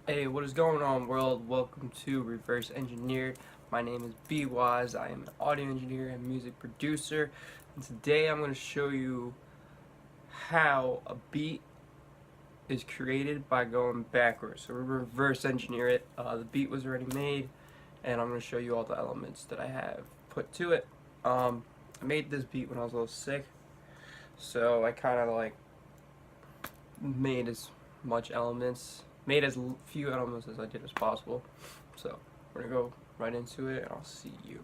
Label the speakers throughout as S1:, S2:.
S1: Hey, what is going on, world? Welcome to Reverse Engineered. My name is bwaz. I am an audio engineer and music producer. And today I'm going to show you how a beat is created by going backwards. So we reverse engineer it. The beat was already made, and I'm going to show you all the elements that I have put to it. I made this beat when I was a little sick, so I kind of like made as made as few elements as I did as possible. So we're gonna go right into it, and I'll see you.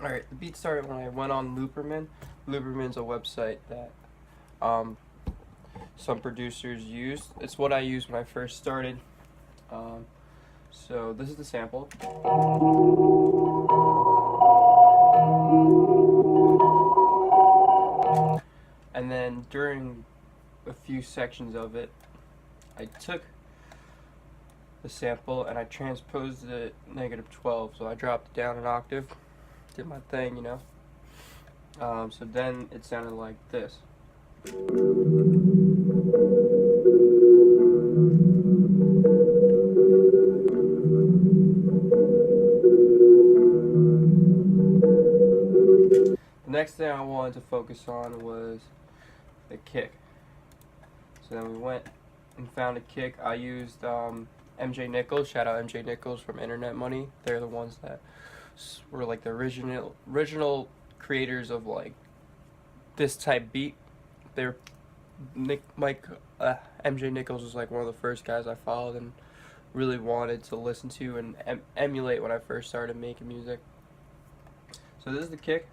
S1: Alright, the beat started when I went on Looperman. Looperman's a website that some producers use. It's what I used when I first started. So this is the sample. And then during a few sections of it, I took the sample and I transposed it -12, so I dropped it down an octave, did my thing, you know. So then it sounded like this. The next thing I wanted to focus on was the kick. So then we went and found a kick. I used MJ Nichols. Shout out MJ Nichols from Internet Money. They're the ones that were like the original creators of like this type beat. They're MJ Nichols was like one of the first guys I followed and really wanted to listen to and emulate when I first started making music. So this is the kick.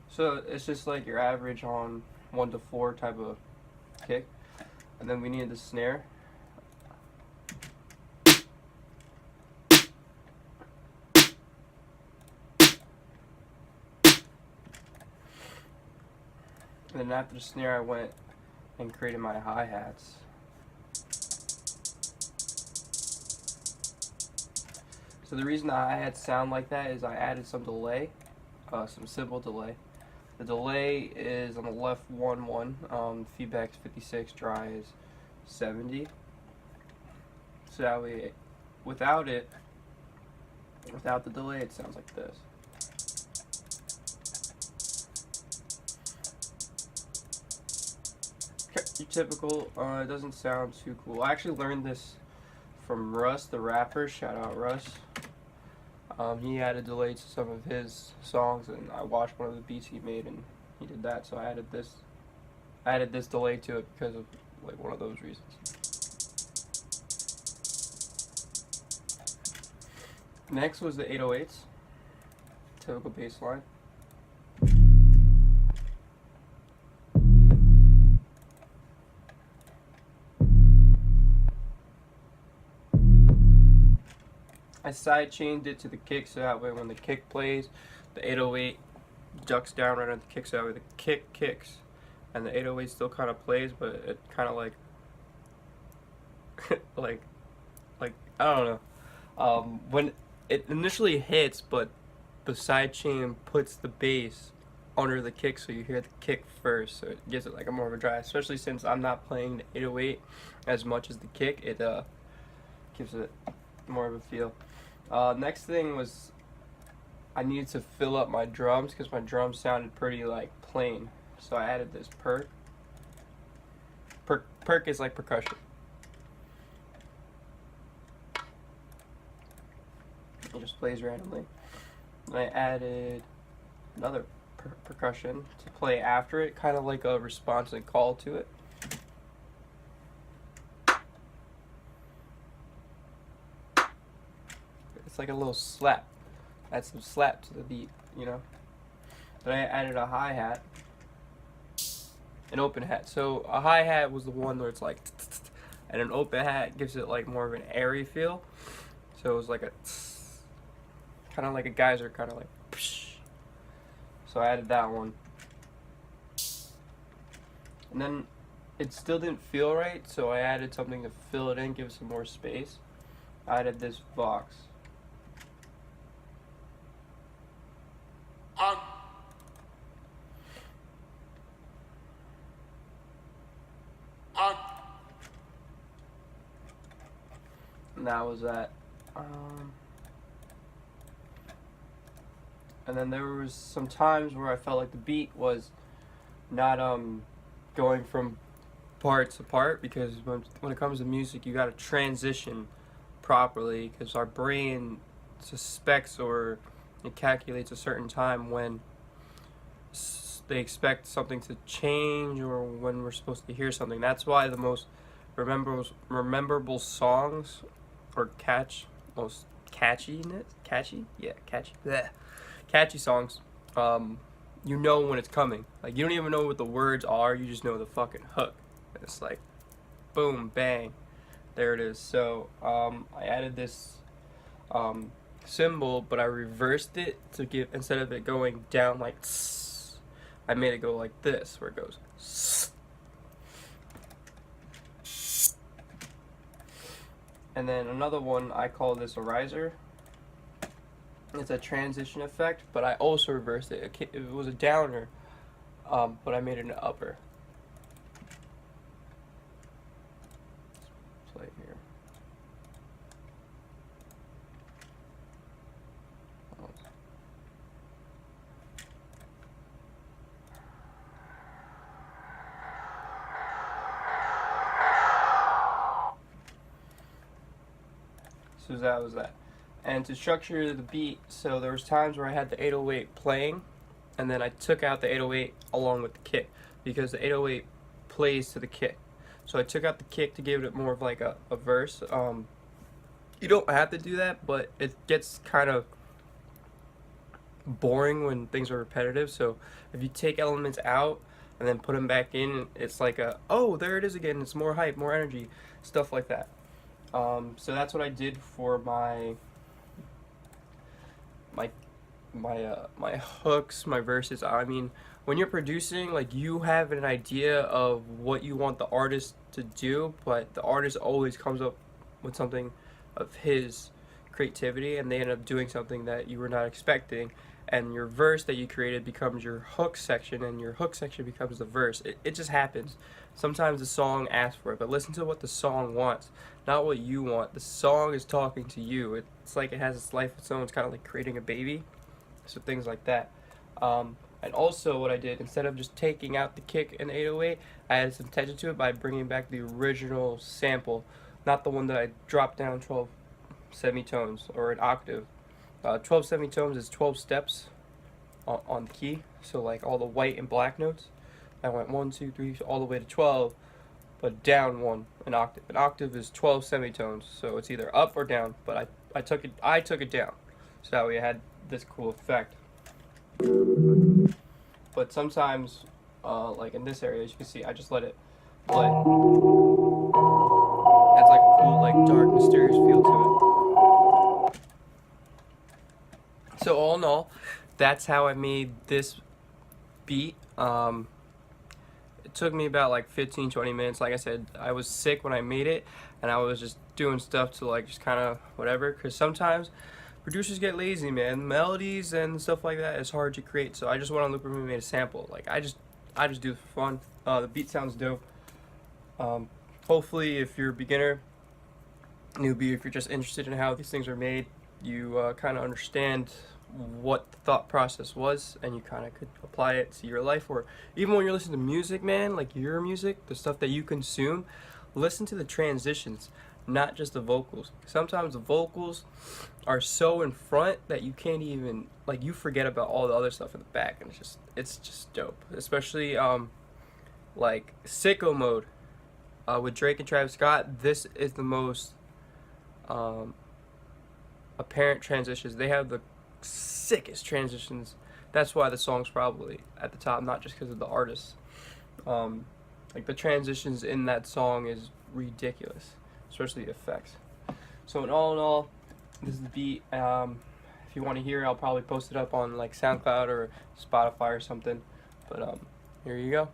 S1: So it's just like your average on 1 to 4 type of kick. And then we needed the snare. And then after the snare I went and created my hi-hats. So the reason the hi-hats sound like that is I added some delay, some cymbal delay. The delay is on the left 1-1, feedback's 56, dry is 70. So that way, without the delay, it sounds like this. Your typical, it doesn't sound too cool. I actually learned this from Russ, the rapper. Shout out Russ. He added delay to some of his songs, and I watched one of the beats he made, and he did that. So I added this delay to it because of like one of those reasons. Next was the 808s, typical bass line. I side chained it to the kick so that way when the kick plays, the 808 ducks down right on the kick so that way the kick kicks and the 808 still kind of plays, but it kind of like like I don't know, when it initially hits, but the side chain puts the bass under the kick, so you hear the kick first, so it gives it like a more of a drive, especially since I'm not playing the 808 as much as the kick. It gives it more of a feel. Next thing was I needed to fill up my drums because my drums sounded pretty like plain, so I added this perk. Perk is like percussion. It just plays randomly. And I added another percussion to play after it, kind of like a response and call to it. It's like a little slap. Add some slap to the beat, you know. Then I added a hi-hat, an open hat. So a hi-hat was the one where it's like, and an open hat gives it like more of an airy feel. So it was like a, kind of like a geyser, kind of like, so I added that one. And then it still didn't feel right, so I added something to fill it in, give it some more space. I added this box. And that was that. And then there was some times where I felt like the beat was not going from part to part, because when it comes to music, you got to transition properly, because our brain suspects or it calculates a certain time when they expect something to change or when we're supposed to hear something. That's why the most rememberable songs or most catchy songs, you know when it's coming. Like, you don't even know what the words are, you just know the fucking hook. And it's like, boom, bang, there it is. So I added this symbol, but I reversed it to give, instead of it going down like tss, I made it go like this, where it goes tss. And then another one, I call this a riser. It's a transition effect, but I also reversed it. It was a downer, but I made it an upper. Let's play here. So that was that. And to structure the beat, so there was times where I had the 808 playing, and then I took out the 808 along with the kick, because the 808 plays to the kick. So I took out the kick to give it more of like a verse. You don't have to do that, but it gets kind of boring when things are repetitive. So if you take elements out and then put them back in, it's like oh, there it is again. It's more hype, more energy, stuff like that. So that's what I did for my hooks, my verses. I mean, when you're producing, like, you have an idea of what you want the artist to do, but the artist always comes up with something of his creativity, and they end up doing something that you were not expecting, and your verse that you created becomes your hook section, and your hook section becomes the verse. It just happens. Sometimes the song asks for it, but listen to what the song wants, not what you want. The song is talking to you. It's like it has its life of its own. It's kind of like creating a baby. So things like that. And also what I did, instead of just taking out the kick in 808, I added some tension to it by bringing back the original sample, not the one that I dropped down 12 semitones or an octave. 12 semitones is 12 steps on the key, so like all the white and black notes. I went 1, 2, 3, all the way to 12, but down one, an octave. An octave is 12 semitones, so it's either up or down, but I took it down, so that way I had this cool effect. But sometimes, like in this area, as you can see, I just let it play. It's like a cool, like, dark, mysterious feel to it. So all in all, that's how I made this beat. It took me about like 15-20 minutes. Like I said, I was sick when I made it, and I was just doing stuff to like just kind of whatever, because sometimes producers get lazy, man. Melodies and stuff like that is hard to create, so I just went on Looper and made a sample. Like, I just do it for fun. The beat sounds dope. Hopefully, if you're a beginner, newbie, if you're just interested in how these things are made, you kind of understand what the thought process was, and you kind of could apply it to your life. Or even when you're listening to music, man, like your music, the stuff that you consume, listen to the transitions, not just the vocals. Sometimes the vocals are so in front that you can't even, like, you forget about all the other stuff in the back, and it's just dope. Especially like Sicko Mode with Drake and Travis Scott. This is the most apparent transitions. They have the sickest transitions. That's why the song's probably at the top, not just because of the artists. Like, the transitions in that song is ridiculous, especially the effects. So in all, this is the beat. If you want to hear it, I'll probably post it up on like SoundCloud or Spotify or something. But here you go.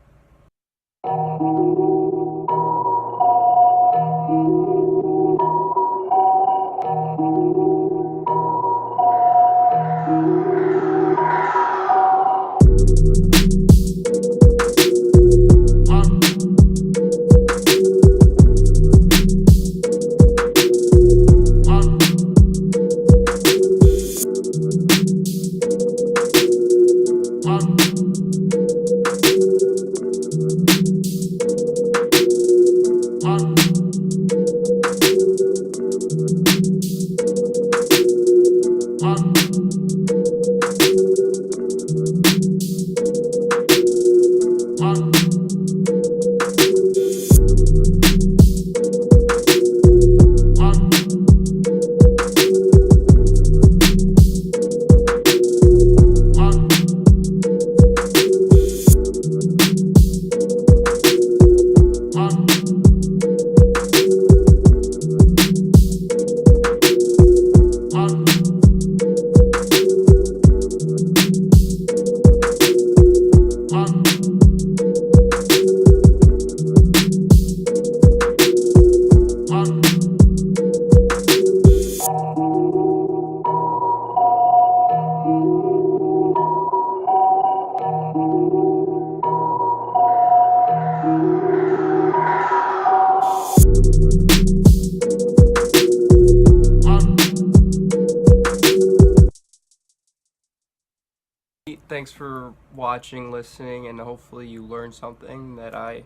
S1: Thanks for watching, listening, and hopefully you learned something that I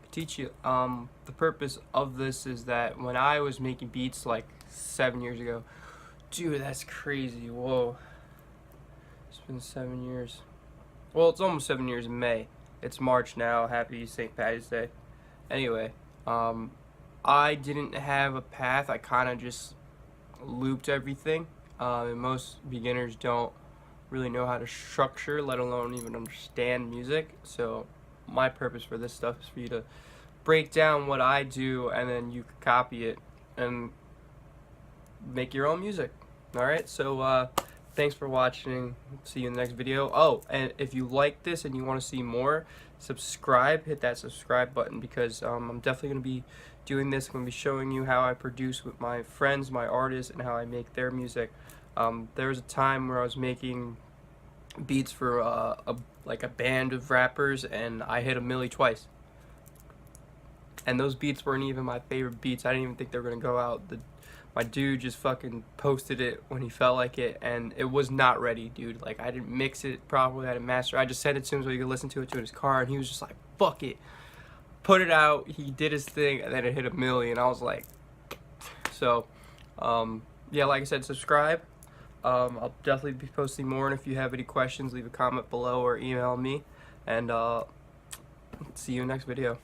S1: could teach you. The purpose of this is that when I was making beats like 7 years ago, dude, that's crazy. Whoa, it's been 7 years. Well, it's almost 7 years in May. It's March now. Happy St. Patty's Day. Anyway, I didn't have a path. I kind of just looped everything. And most beginners don't really know how to structure, let alone even understand music. So my purpose for this stuff is for you to break down what I do, and then you can copy it and make your own music. Alright, so thanks for watching. See you in the next video. Oh, and if you like this and you want to see more, subscribe. Hit that subscribe button, because I'm definitely going to be doing this. I'm going to be showing you how I produce with my friends, my artists, and how I make their music. There was a time where I was making beats for like a band of rappers, and I hit a milli twice. And those beats weren't even my favorite beats. I didn't even think they were gonna go out. My dude just fucking posted it when he felt like it, and it was not ready, dude. Like, I didn't mix it properly, I didn't master it. I just sent it to him so he could listen to it in his car, and he was just like, fuck it. Put it out, he did his thing, and then it hit a milli, and I was like, so, yeah, like I said, subscribe. I'll definitely be posting more, and if you have any questions, leave a comment below or email me, and see you in the next video.